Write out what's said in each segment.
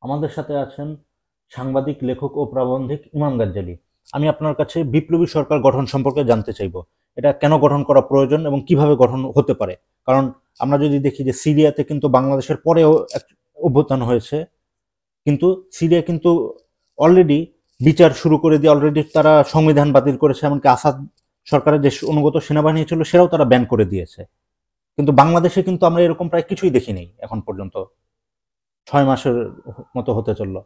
আমাদের সাথে আছেন সাংবাদিক, লেখক ও প্রাবন্ধিক ইমাম গাজ্জালী। আমি আপনার কাছে বিপ্লবী সরকার গঠন সম্পর্কে জানতে চাইবো। এটা কেন গঠন করা প্রয়োজন এবং কিভাবে গঠন হতে পারে? কারণ আমরা যদি দেখি যে সিরিয়াতে কিন্তু বাংলাদেশের পরেও এক অভ্যুত্থান হয়েছে, কিন্তু সিরিয়া কিন্তু অলরেডি বিচার শুরু করে দিয়ে অলরেডি তারা সংবিধান বাতিল করেছে, এমনকি আসাদ সরকারের যে অনুগত সেনাবাহিনী ছিল সেটাও তারা ব্যান করে দিয়েছে। কিন্তু বাংলাদেশে কিন্তু আমরা এরকম প্রায় কিছুই দেখিনি এখন পর্যন্ত। 6 মাসের মতো হতে চললো।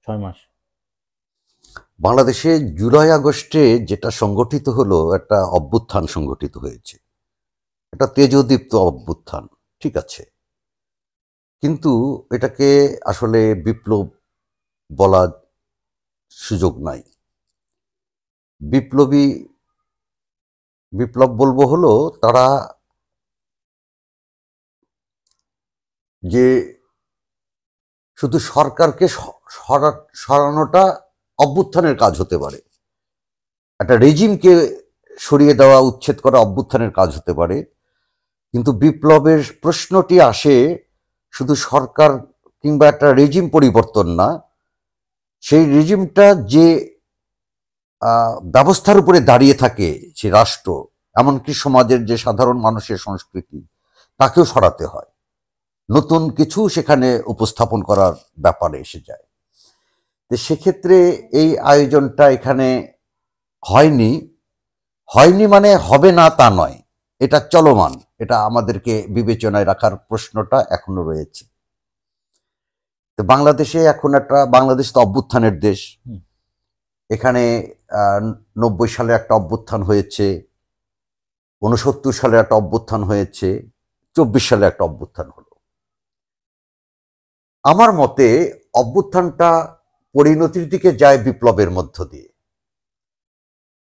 6 মাস। বাংলাদেশে জুলাই আগস্টে যেটা সংগঠিত হলো, একটা অভ্যুত্থান সংগঠিত হয়েছে, একটা তেজোদীপ্ত অভ্যুত্থান, ঠিক আছে, কিন্তু এটাকে আসলে বিপ্লব বলার সুযোগ নাই। বিপ্লবী বিপ্লব বলবো হলো তারা যে শুধু সরকারকে সরানোটা অভ্যুত্থানের কাজ হতে পারে, একটা রেজিমকে সরিয়ে দেওয়া, উচ্ছেদ করা অভ্যুত্থানের কাজ হতে পারে, কিন্তু বিপ্লবের প্রশ্নটি আসে শুধু সরকার কিংবা একটা রেজিম পরিবর্তন না, সেই রেজিমটা যে ব্যবস্থার উপরে দাঁড়িয়ে থাকে, সে রাষ্ট্র, এমনকি সমাজের যে সাধারণ মানুষের সংস্কৃতি, তাকেও সরাতে হয়, নতুন কিছু সেখানে উপস্থাপন করার ব্যাপারে এসে যায়। তো সেক্ষেত্রে এই আয়োজনটা এখানে হয়নি। হয়নি মানে হবে না তা নয়, এটা চলমান, এটা আমাদেরকে বিবেচনায় রাখার প্রশ্নটা এখনো রয়েছে। তো বাংলাদেশে এখন একটা, বাংলাদেশ তো অভ্যুত্থানের দেশ, এখানে 90 সালে একটা অভ্যুত্থান হয়েছে, 69 সালে একটা অভ্যুত্থান হয়েছে, 24 সালে একটা অভ্যুত্থান হলো। আমার মতে অভ্যুত্থানটা পরিণতির দিকে যায় বিপ্লবের মধ্য দিয়ে।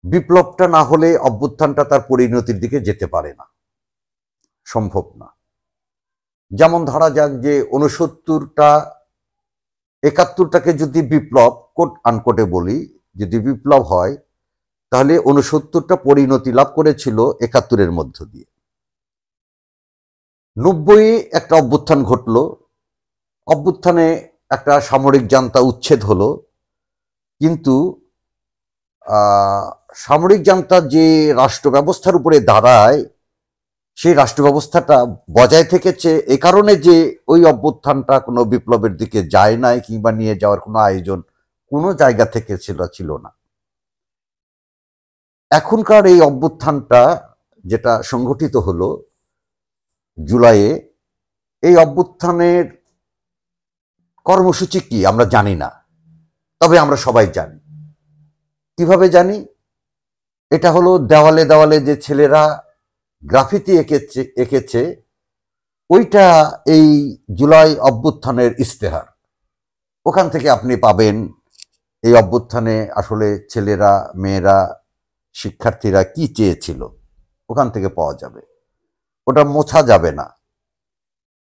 বিপ্লবটা না হলে অভ্যুত্থানটা তার পরিণতির দিকে যেতে পারে না, সম্ভব না। যেমন ধরা যাক যে 69টা 71টাকে যদি বিপ্লব, কোট আনকোটে বলি, যদি বিপ্লব হয়, তাহলে 69টা পরিণতি লাভ করেছিল 71-এর মধ্য দিয়ে। 90-এ একটা অভ্যুত্থান ঘটল, অভ্যুত্থানে একটা সামরিক জান্তা উচ্ছেদ হলো, কিন্তু সামরিক জান্তা যে রাষ্ট্র ব্যবস্থার উপরে দাঁড়ায়, সেই রাষ্ট্র ব্যবস্থাটা বজায় থেকেছে এ কারণে যে ওই অভ্যুত্থানটা কোনো বিপ্লবের দিকে যায় নাই, কিংবা নিয়ে যাওয়ার কোনো আয়োজন কোনো জায়গা থেকে ছিল না। এখনকার এই অভ্যুত্থানটা যেটা সংগঠিত হলো জুলাইয়ে, এই অভ্যুত্থানের কর্মসূচি কি আমরা জানি না, তবে আমরা সবাই জানি। কিভাবে জানি? এটা হলো দেওয়ালে দেওয়ালে যে ছেলেরা গ্রাফিতি এঁকেছে, ওইটা এই জুলাই অভ্যুত্থানের ইশতেহার। ওখান থেকে আপনি পাবেন এই অভ্যুত্থানে আসলে ছেলেরা, মেয়েরা, শিক্ষার্থীরা কি চেয়েছিল, ওখান থেকে পাওয়া যাবে। ওটা মোছা যাবে না,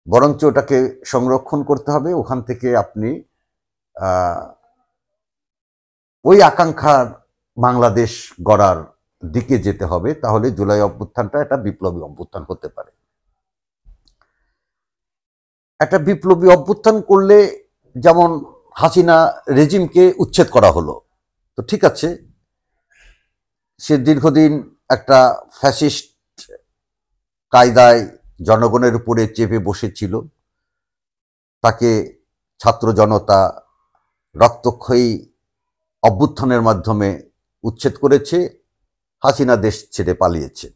বরঞ্চ ওটাকে সংরক্ষণ করতে হবে। ওখান থেকে আপনি ওই আকাঙ্ক্ষার বাংলাদেশ গড়ার দিকে যেতে হবে, তাহলে জুলাই অভ্যুত্থানটা একটা বিপ্লবী অভ্যুত্থান হতে পারে। একটা বিপ্লবী অভ্যুত্থান করলে, যেমন হাসিনা রেজিমকে উচ্ছেদ করা হলো, তো ঠিক আছে, সে দীর্ঘদিন একটা ফ্যাসিস্ট কায়দায় জনগণের উপরে চেপে বসেছিল, তাকে ছাত্র জনতা রক্তক্ষয়ী অভ্যুত্থানের মাধ্যমে উচ্ছেদ করেছে, হাসিনা দেশ ছেড়ে পালিয়েছে।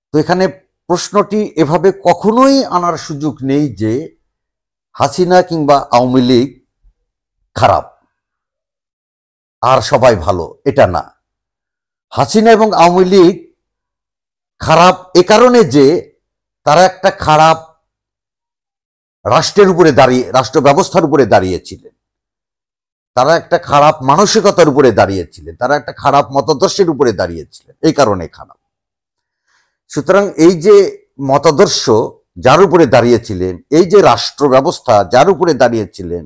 তো এখানে প্রশ্নটি এভাবে কখনোই আনার সুযোগ নেই যে হাসিনা কিংবা আওয়ামী লীগ খারাপ আর সবাই ভালো, এটা না। হাসিনা এবং আওয়ামী লীগ খারাপ এ কারণে যে তারা একটা খারাপ রাষ্ট্রের উপরে দাঁড়িয়ে, রাষ্ট্র ব্যবস্থার উপরে দাঁড়িয়েছিলেন, তারা একটা খারাপ মানসিকতার উপরে দাঁড়িয়েছিলেন, তারা একটা খারাপ মতাদর্শের উপরে দাঁড়িয়েছিলেন, এই কারণে খারাপ। সুতরাং এই যে মতাদর্শ যার উপরে দাঁড়িয়েছিলেন, এই যে রাষ্ট্র ব্যবস্থা যার উপরে দাঁড়িয়েছিলেন,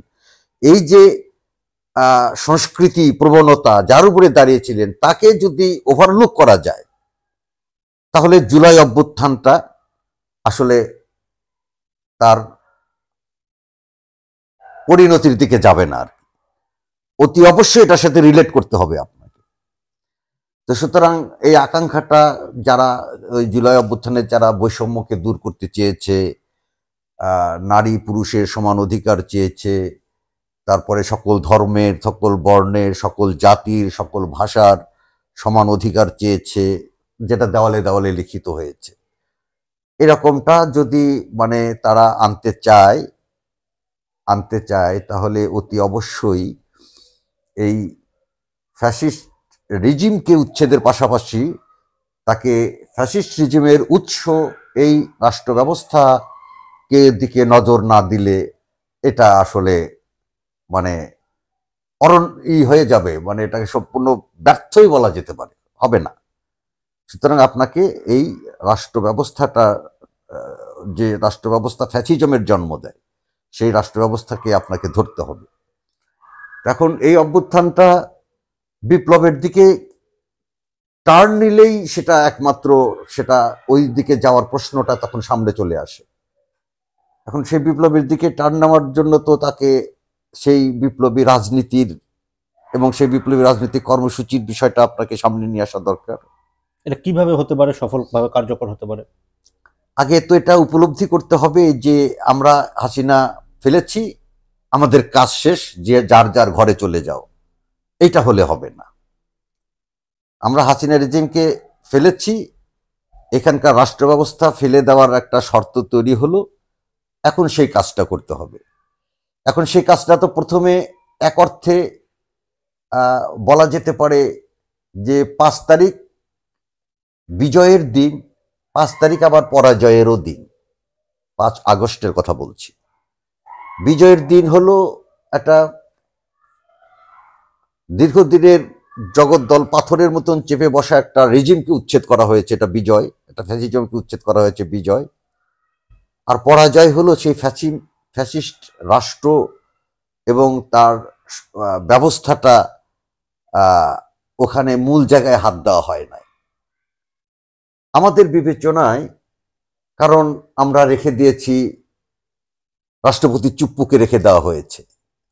এই যে সংস্কৃতি প্রবণতা যার উপরে দাঁড়িয়েছিলেন, তাকে যদি ওভারলুক করা যায়, তাহলে জুলাই অভ্যুত্থানটা আসলে তার পরিণতির দিকে যাবে না আর অতি অবশ্যই এটার সাথে রিলেট করতে হবে আপনাকে। তো সুতরাং এই আকাঙ্ক্ষাটা যারা ওই জুলাই অভ্যুত্থানে যারা বৈষম্যকে দূর করতে চেয়েছে, নারী পুরুষের সমান অধিকার চেয়েছে, তারপরে সকল ধর্মের, সকল বর্ণের, সকল জাতির, সকল ভাষার সমান অধিকার চেয়েছে, যেটা দেওয়ালে দেওয়ালে লিখিত হয়েছে, এরকমটা যদি মানে তারা আনতে চায় তাহলে অতি অবশ্যই এই ফ্যাসিস্ট রিজিমকে উচ্ছেদের পাশাপাশি তাকে ফ্যাসিস্ট রিজিমের উৎস এই রাষ্ট্র ব্যবস্থাকে দিকে নজর না দিলে এটা আসলে মানে হয়ে যাবে, মানে এটাকে সম্পূর্ণ ব্যর্থই বলা যেতে পারে, হবে না। সুতরাং আপনাকে এই রাষ্ট্র ব্যবস্থাটা, যে রাষ্ট্র ব্যবস্থা ফ্যাসিজমের জন্ম দেয়, সেই রাষ্ট্র ব্যবস্থাকে আপনাকে ধরতে হবে। এখন এই অভ্যুত্থানটা বিপ্লবের দিকে টার্ন নিলেই সেটা একমাত্র সেটা ওই দিকে যাওয়ার প্রশ্নটা তখন সামনে চলে আসে। এখন সেই বিপ্লবের দিকে টার্ন নেওয়ার জন্য তো তাকে সেই বিপ্লবী রাজনীতির এবং সেই বিপ্লবী রাজনীতিক কর্মসূচির বিষয়টা আপনাকে সামনে নিয়ে আসা দরকার। এটা কিভাবে হতে পারে, সফলভাবে কার্যকর হতে পারে? আগে তো এটা উপলব্ধি করতে হবে যে আমরা হাসিনা ফেলেছি, আমাদের কাজ শেষ, যে যার যার ঘরে চলে যাও, এইটা হলে হবে না। আমরা হাসিনা রেজিমকে ফেলেছি, এখানকার রাষ্ট্র ব্যবস্থা ফেলে দেওয়ার একটা শর্ত তৈরি হলো, এখন সেই কাজটা করতে হবে। এখন সেই কাজটা তো প্রথমে এক অর্থে বলা যেতে পারে যে 5 তারিখ বিজয়ের দিন, 5 তারিখ আবার পরাজয়েরও দিন। 5 আগস্টের কথা বলছি। বিজয়ের দিন হলো একটা দীর্ঘদিনের জগদ্দল পাথরের মতন চেপে বসা একটা রেজিমকে উচ্ছেদ করা হয়েছে, এটা বিজয়। একটা ফ্যাসিজমকে উচ্ছেদ করা হয়েছে, বিজয়। আর পরাজয় হলো সেই ফ্যাসিস্ট রাষ্ট্র এবং তার ব্যবস্থাটা ওখানে মূল জায়গায় হাত দেওয়া হয় নাই আমাদের বিবেচনায়। কারণ আমরা রেখে দিয়েছি, রাষ্ট্রপতি চুপ্পুকে রেখে দেওয়া হয়েছে,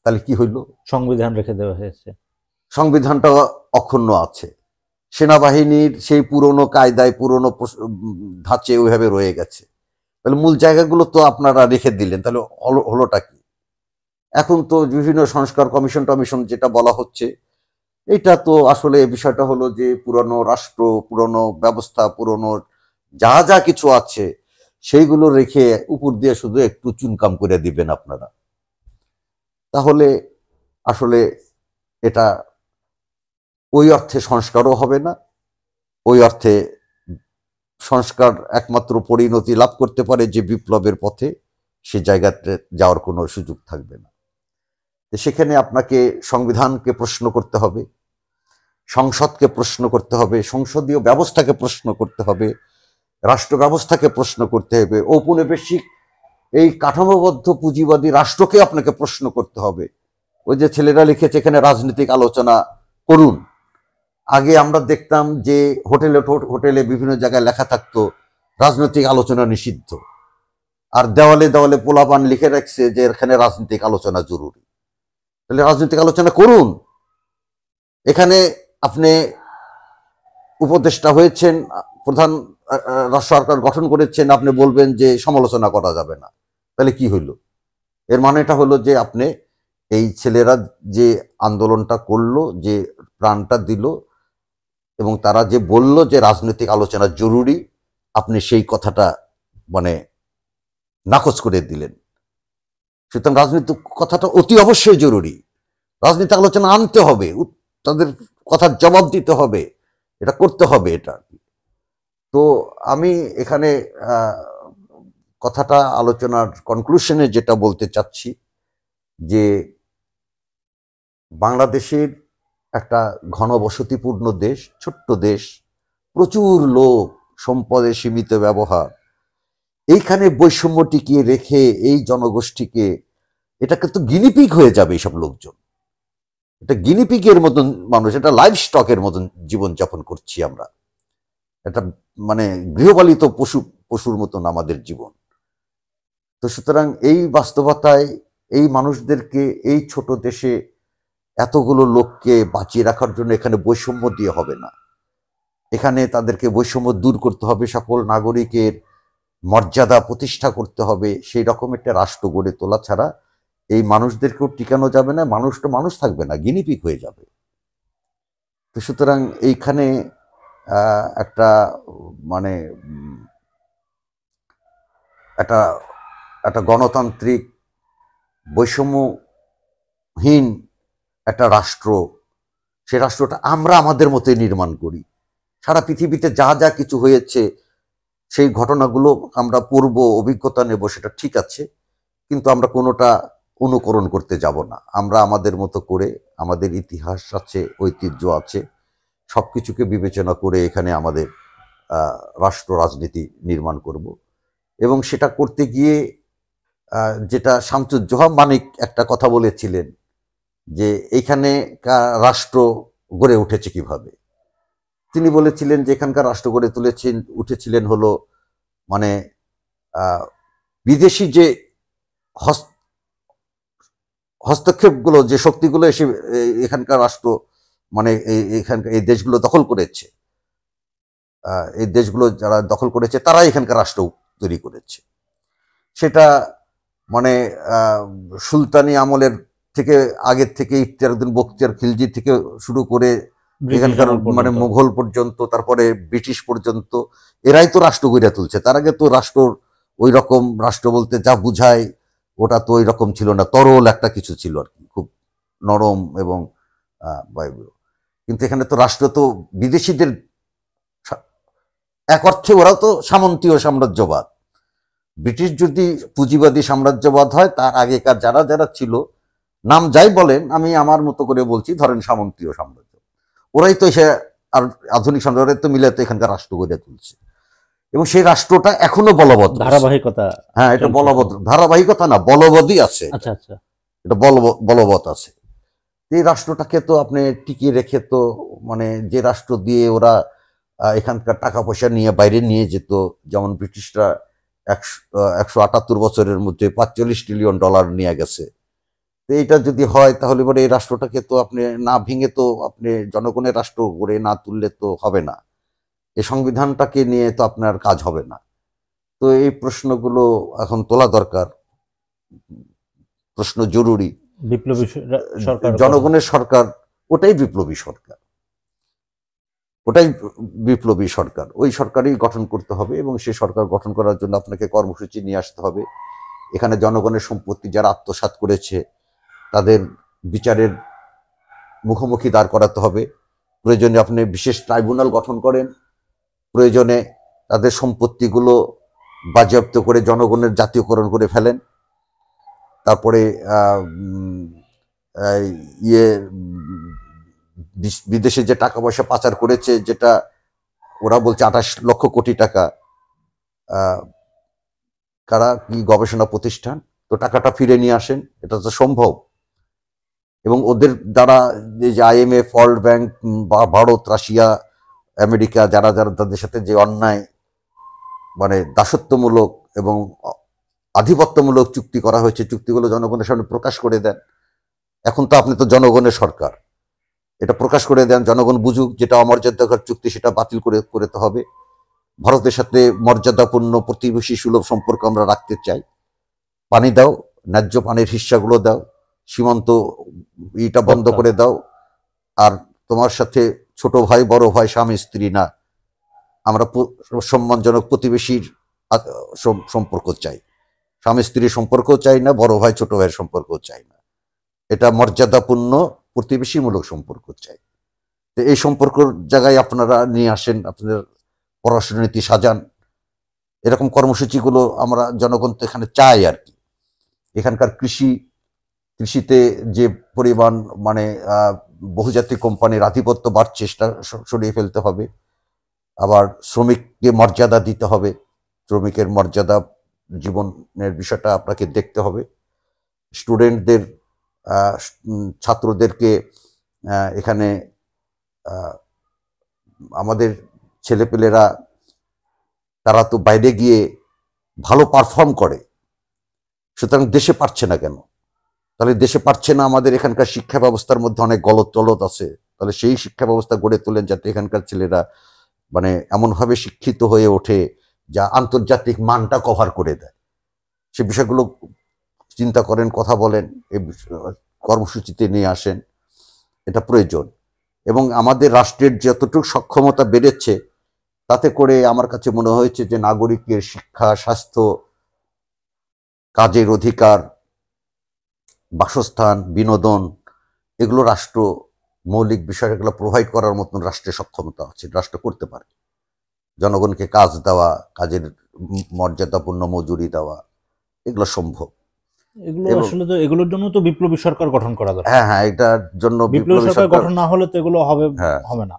তাহলে কি হইল? সংবিধান রেখে দেওয়া হয়েছে, সংবিধানটা অক্ষুণ্ণ আছে, সেনাবাহিনীর সেই পুরনো কায়দায় পুরনো ধাঁচে ওইভাবে রয়ে গেছে, তাহলে মূল জায়গাগুলো তো আপনারা রেখে দিলেন, তাহলে হলোটা কি? এখন তো বিভিন্ন সংস্কার কমিশন টমিশন যেটা বলা হচ্ছে, এটা তো আসলে বিষয়টা হলো যে পুরনো রাষ্ট্র, পুরনো ব্যবস্থা, পুরনো যা যা কিছু আছে সেইগুলো রেখে উপর দিয়ে শুধু একটু চুনকাম করে দিবেন আপনারা, তাহলে আসলে এটা ওই অর্থে সংস্কারও হবে না। ওই অর্থে সংস্কার একমাত্র পরিণতি লাভ করতে পারে যে বিপ্লবের পথে, সে জায়গাতে যাওয়ার কোনো সুযোগ থাকবে না। সেখানে আপনাকে সংবিধানকে প্রশ্ন করতে হবে, সংসদকে প্রশ্ন করতে হবে, সংসদীয় ব্যবস্থাকে প্রশ্ন করতে হবে, রাষ্ট্র ব্যবস্থাকে প্রশ্ন করতে হবে, ঔপনিবেশিক এই কাঠামোবদ্ধ পুঁজিবাদী রাষ্ট্রকে আপনাকে প্রশ্ন করতে হবে। ওই যে ছেলেরা লিখেছে এখানে রাজনৈতিক আলোচনা করুন, আগে আমরা দেখতাম যে হোটেলে বিভিন্ন জায়গায় লেখা থাকতো রাজনৈতিক আলোচনা নিষিদ্ধ, আর দেওয়ালে দেওয়ালে পোলাপান লিখে রাখছে যে এখানে রাজনৈতিক আলোচনা জরুরি। তাহলে রাজনৈতিক আলোচনা করুন। এখানে আপনি উপদেষ্টা হয়েছেন, প্রধান সরকার গঠন করেছেন, আপনি বলবেন যে সমালোচনা করা যাবে না, তাহলে কি হইল? এর মানেটা হলো যে আপনি এই ছেলেরা যে আন্দোলনটা করলো, যে প্রাণটা দিল এবং তারা যে বলল যে রাজনৈতিক আলোচনা জরুরি, আপনি সেই কথাটা মানে নাকচ করে দিলেন। সুতরাং রাজনৈতিক কথাটা অতি অবশ্যই জরুরি, রাজনৈতিক আলোচনা আনতে হবে, তাদের কথার জবাব দিতে হবে, এটা করতে হবে। এটা তো আমি এখানে কথাটা আলোচনার কনক্লুশনে যেটা বলতে চাচ্ছি যে বাংলাদেশের একটা ঘনবসতিপূর্ণ দেশ, ছোট্ট দেশ, প্রচুর লোক, সম্পদের সীমিত ব্যবহার, এইখানে বৈষম্য টিকিয়ে রেখে এই জনগোষ্ঠীকে, এটাকে তো গিনিপিগ হয়ে যাবে এইসব লোকজন। এটা গিনিপিগের মতন মানুষ, এটা লাইভ স্টকের মতন জীবনযাপন করছি আমরা, এটা মানে গৃহপালিত পশুর মতন আমাদের জীবন। তো সুতরাং এই বাস্তবতায় এই মানুষদেরকে এই ছোট দেশে এতগুলো লোককে বাঁচিয়ে রাখার জন্য এখানে বৈষম্য দিয়ে হবে না। এখানে তাদেরকে বৈষম্য দূর করতে হবে, সকল নাগরিকের মর্যাদা প্রতিষ্ঠা করতে হবে। সেই রকম একটা রাষ্ট্র গড়ে তোলা ছাড়া এই মানুষদেরকেও টিকানো যাবে না, মানুষ তো মানুষ থাকবে না, গিনিপিগ হয়ে যাবে। তো সুতরাং এইখানে একটা মানে একটা একটা গণতান্ত্রিক বৈষম্যহীন একটা রাষ্ট্র, সে রাষ্ট্রটা আমরা আমাদের মতোই নির্মাণ করি। সারা পৃথিবীতে যা যা কিছু হয়েছে সেই ঘটনাগুলো আমরা পূর্ব অভিজ্ঞতা নেব, সেটা ঠিক আছে, কিন্তু আমরা কোনোটা অনুকরণ করতে যাব না। আমরা আমাদের মতো করে, আমাদের ইতিহাস আছে, ঐতিহ্য আছে, সব কিছুকে বিবেচনা করে এখানে আমাদের রাষ্ট্র রাজনীতি নির্মাণ করব। এবং সেটা করতে গিয়ে যেটা শামসুজ্জোহা মানিক একটা কথা বলেছিলেন যে এইখানে রাষ্ট্র গড়ে উঠেছে কিভাবে। তিনি বলেছিলেন যে এখানকার রাষ্ট্র গড়ে উঠেছিলেন হলো মানে বিদেশি যে হস্তক্ষেপগুলো, যে শক্তিগুলো এসে এখানকার রাষ্ট্র মানে এখানকার এই দেশগুলো দখল করেছে, এই দেশগুলো যারা দখল করেছে তারাই এখানকার রাষ্ট্র তৈরি করেছে। সেটা মানে সুলতানি আমলের থেকে আগের থেকে ইখতিয়ারউদ্দিন বখতিয়ার খিলজি থেকে শুরু করে এখানকার মানে মুঘল পর্যন্ত, তারপরে ব্রিটিশ পর্যন্ত এরাই তো রাষ্ট্র গড়ে তুলছে। তার আগে তো রাষ্ট্র ওই রকম, রাষ্ট্র বলতে যা বুঝায় ওটা তো ওই রকম ছিল না, তরল একটা কিছু ছিল আর কি, খুব নরম এবং কিন্তু এখানে তো রাষ্ট্র তো বিদেশিদের, এক অর্থে ওরাও তো সামন্তীয় সাম্রাজ্যবাদ। ব্রিটিশ যদি পুঁজিবাদী সাম্রাজ্যবাদ হয়, তার আগেকার যারা যারা ছিল, নাম যাই বলেন, আমি আমার মতো করে বলছি, ধরেন সামন্তীয় সাম্রাজ্য, ওরাই তো এসে আর আধুনিক সাম্রাজ্য তো মিলে তো এখানকার রাষ্ট্র গড়ে তুলছে। এবং সেই রাষ্ট্রটা এখনো বলবৎ, ধারাবাহিকতা। হ্যাঁ, এটা বলবৎ, ধারাবাহিকতা না, বলবৎই আছে। আচ্ছা আচ্ছা, এটা বলবৎ আছে। এই রাষ্ট্রটাকে তো আপনি টিকিয়ে রেখে তো মানে যে রাষ্ট্র দিয়ে ওরা এখানকার টাকা পয়সা নিয়ে বাইরে নিয়ে যেত, যেমন ব্রিটিশরা 178 বছরের মধ্যে $45 ট্রিলিয়ন নিয়ে গেছে। তো এইটা যদি হয় তাহলে পরে এই রাষ্ট্রটাকে তো আপনি না ভেঙে তো আপনি জনগণের রাষ্ট্র গড়ে না তুললে তো হবে না। এই সংবিধানটাকে নিয়ে তো আপনার কাজ হবে না। তো এই প্রশ্নগুলো এখন তোলা দরকার, প্রশ্ন জরুরি। বিপ্লবী সরকার, জনগণের সরকার, ওটাই বিপ্লবী সরকার, ওটাই বিপ্লবী সরকার, ওই সরকারই গঠন করতে হবে। এবং সেই সরকার গঠন করার জন্য আপনাকে কর্মসূচি নিয়ে আসতে হবে। এখানে জনগণের সম্পত্তি যারা আত্মসাৎ করেছে তাদের বিচারের মুখোমুখি দাঁড় করাতে হবে। প্রয়োজনে আপনি বিশেষ ট্রাইব্যুনাল গঠন করেন, প্রয়োজনে তাদের সম্পত্তিগুলো বাজেয়াপ্ত করে জনগণের জাতীয়করণ করে ফেলেন। তারপরে বিদেশে যে টাকা পয়সা পাচার করেছে, যেটা ওরা বলছে 28 লক্ষ কোটি টাকা, কারা কি গবেষণা প্রতিষ্ঠান, তো টাকাটা ফিরে নিয়ে আসেন, এটা তো সম্ভব। এবং ওদের দ্বারা যে IMF, ওয়ার্ল্ড ব্যাংক বা ভারত, রাশিয়া, আমেরিকা, যারা যারা তাদের সাথে যে অন্যায় মানে দাসত্বমূলক এবং আধিপত্যমূলক চুক্তি করা হয়েছে, চুক্তিগুলো জনগণের সামনে প্রকাশ করে দেন। এখন তো আপনি তো জনগণের সরকার, এটা প্রকাশ করে দেন, জনগণ বুঝুক যেটা অমর্যাদাকর চুক্তি, সেটা বাতিল করতে হবে। ভারতের সাথে মর্যাদাপূর্ণ প্রতিবেশী সুলভ সম্পর্ক আমরা রাখতে চাই। পানি দাও, ন্যায্য পানির হিস্সাগুলো দাও, সীমান্ত এটা বন্ধ করে দাও। আর তোমার সাথে ছোট ভাই বড় ভাই স্বামী স্ত্রী না, আমরা সম্মানজনক প্রতিবেশীর সম্পর্ক চাই। স্বামী স্ত্রীর সম্পর্ক চাই না, বড় ভাই ছোট ভাইয়ের সম্পর্ক চাই না, এটা মর্যাদাপূর্ণ প্রতিবেশীমূলক সম্পর্ক চাই। তো এই সম্পর্কের জায়গায় আপনারা নিয়ে আসেন, আপনাদের পররাষ্ট্র নীতি সাজান। এরকম কর্মসূচিগুলো আমরা জনগণ তো এখানে চাই আর কি। এখানকার কৃষিতে যে পরিমাণ মানে বহুজাতিক কোম্পানির আধিপত্য বাড়ছে, সেটা সরিয়ে ফেলতে হবে। আবার শ্রমিককে মর্যাদা দিতে হবে, শ্রমিকের মর্যাদা, জীবনের বিষয়টা আপনাকে দেখতে হবে। স্টুডেন্টদের, ছাত্রদেরকে এখানে আমাদের ছেলেপেলেরা তারা তো বাইরে গিয়ে ভালো পারফর্ম করে, সুতরাং দেশে পারছে না কেন? তাহলে দেশে পারছে না, আমাদের এখানকার শিক্ষা ব্যবস্থার মধ্যে অনেক গলত টলত আছে, তাহলে সেই শিক্ষা ব্যবস্থা গড়ে তোলেন যাতে এখানকার ছেলেরা মানে এমনভাবে শিক্ষিত হয়ে ওঠে যা আন্তর্জাতিক মানটা কভার করে দেয়। সে বিষয়গুলো চিন্তা করেন, কথা বলেন, এই কর্মসূচিতে নিয়ে আসেন, এটা প্রয়োজন। এবং আমাদের রাষ্ট্রের যতটুকু সক্ষমতা বেড়েছে তাতে করে আমার কাছে মনে হয়েছে যে নাগরিকের শিক্ষা, স্বাস্থ্য, কাজের অধিকার, বাসস্থান, বিনোদন, এগুলো রাষ্ট্র মৌলিক বিষয়গুলো প্রোভাইড করার মতন রাষ্ট্রের সক্ষমতা আছে, রাষ্ট্র করতে পারে। জনগণকে কাজ দেওয়া, কাজের মর্যাদাপূর্ণ মজুরি দেওয়া, এগুলো সম্ভব। এগুলো আসলে তো এগুলোর জন্য তো বিপ্লবী সরকার গঠন করা দরকার। হ্যাঁ হ্যাঁ, এটার জন্য বিপ্লবী সরকার গঠন না হলে তো এগুলো হবে না।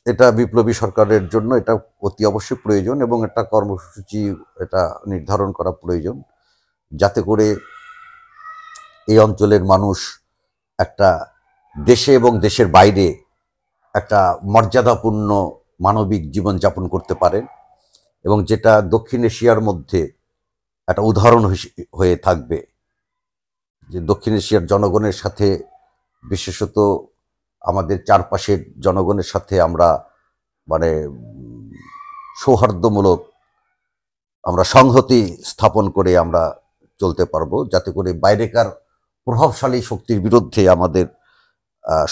এটা বিপ্লবী সরকারের জন্য এটা অতি অবশ্যই প্রয়োজন, এবং একটা কর্মসূচি এটা নির্ধারণ করা প্রয়োজন, যাতে করে এই অঞ্চলের মানুষ একটা দেশে এবং দেশের বাইরে একটা মর্যাদাপূর্ণ মানবিক জীবনযাপন করতে পারেন, এবং যেটা দক্ষিণ এশিয়ার মধ্যে একটা উদাহরণ হয়ে থাকবে, যে দক্ষিণ এশিয়ার জনগণের সাথে, বিশেষত আমাদের চারপাশের জনগণের সাথে আমরা মানে সৌহার্দ্যমূলক আমরা সংহতি স্থাপন করে আমরা চলতে পারবো, যাতে করে বাইরেকার প্রভাবশালী শক্তির বিরুদ্ধে আমাদের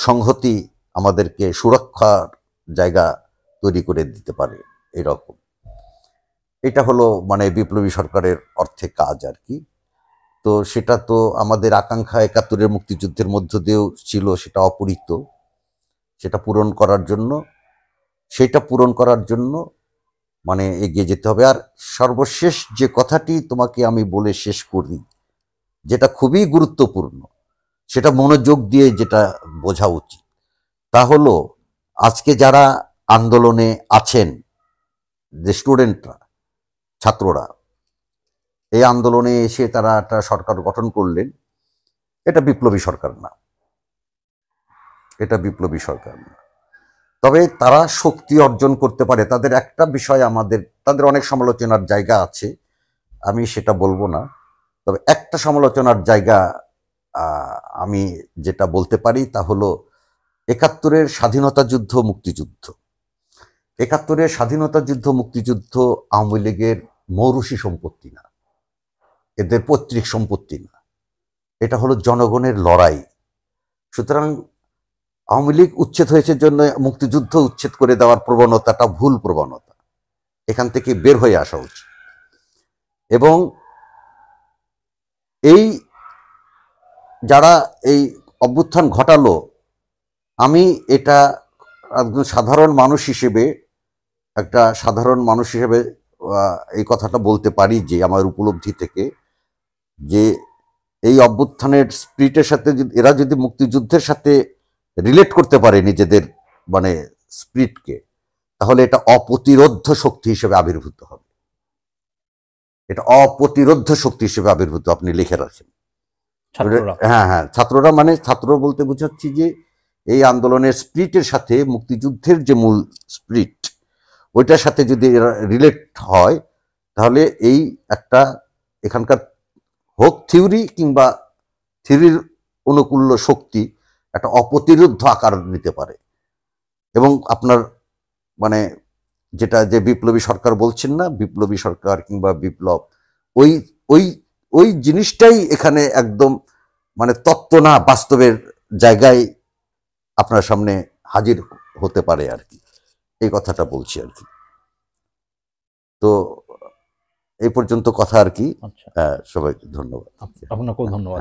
সংহতি আমাদেরকে সুরক্ষার জায়গা তৈরি করে দিতে পারে। এরকম এটা হলো মানে বিপ্লবী সরকারের অর্থে কাজ আর কি। তো সেটা তো আমাদের আকাঙ্ক্ষা ৭১-এর মুক্তিযুদ্ধের মধ্য দিয়েও ছিল, সেটা অপূরিত। সেটা পূরণ করার জন্য মানে এগিয়ে যেতে হবে। আর সর্বশেষ যে কথাটি তোমাকে আমি বলে শেষ করি, যেটা খুবই গুরুত্বপূর্ণ, সেটা মনোযোগ দিয়ে যেটা বোঝা উচিত, তা হলো আজকে যারা আন্দোলনে আছেন, যে স্টুডেন্টরা, ছাত্ররা এই আন্দোলনে এসে তারা একটা সরকার গঠন করলেন, এটা বিপ্লবী সরকার না, এটা বিপ্লবী সরকার না। তবে তারা শক্তি অর্জন করতে পারে। তাদের একটা বিষয় তাদের অনেক সমালোচনার জায়গা আছে, আমি সেটা বলবো না। তবে একটা সমালোচনার জায়গা আমি যেটা বলতে পারি তা হলো ৭১-এর স্বাধীনতা যুদ্ধ, মুক্তিযুদ্ধ। ৭১-এর স্বাধীনতা যুদ্ধ, মুক্তিযুদ্ধ আওয়ামী লীগের মৌরুসি সম্পত্তি না, এদের পৈতৃক সম্পত্তি না, এটা হলো জনগণের লড়াই। সুতরাং আওয়ামী লীগ উচ্ছেদ হয়েছে জন্য মুক্তিযুদ্ধ উচ্ছেদ করে দেওয়ার প্রবণতাটা ভুল প্রবণতা, এখান থেকে বের হয়ে আসা উচিত। এবং এই যারা এই অভ্যুত্থান ঘটালো, আমি এটা একজন সাধারণ মানুষ হিসেবে এই কথাটা বলতে পারি যে আমার উপলব্ধি থেকে, যে এই অভ্যুত্থানের স্পিরিটের সাথে এরা যদি মুক্তিযুদ্ধের সাথে রিলেট করতে পারে নিজেদের মানে স্পিরিটকে, তাহলে এটা অপ্রতিরোধ্য শক্তি হিসেবে আবির্ভূত হবে। এটা অপ্রতিরোধ্য শক্তি হিসেবে আবির্ভূত, আপনি লিখে রাখেন। হ্যাঁ হ্যাঁ, ছাত্ররা মানে ছাত্র বলতে বুঝাচ্ছি যে এই আন্দোলনের স্পিরিটের সাথে মুক্তিযুদ্ধের যে মূল স্পিরিট, ওইটার সাথে যদি রিলেট হয়, তাহলে এই একটা এখানকার হোক থিওরি কিংবা থিওরির অনুকূল্য শক্তি একটা অপ্রতিরোধ্য আকার নিতে পারে। এবং আপনার মানে যেটা যে বিপ্লবী সরকার বলছেন না, বিপ্লবী সরকার কিংবা বিপ্লব, ওই ওই ওই জিনিসটাই এখানে একদম মানে তত্ত্ব না, বাস্তবের জায়গায় আপনার সামনে হাজির হতে পারে আর কি, এই কথাটা বলছি আর কি। তো এই পর্যন্ত কথা আর কি। সবাইকে ধন্যবাদ। আপনাকেও ধন্যবাদ।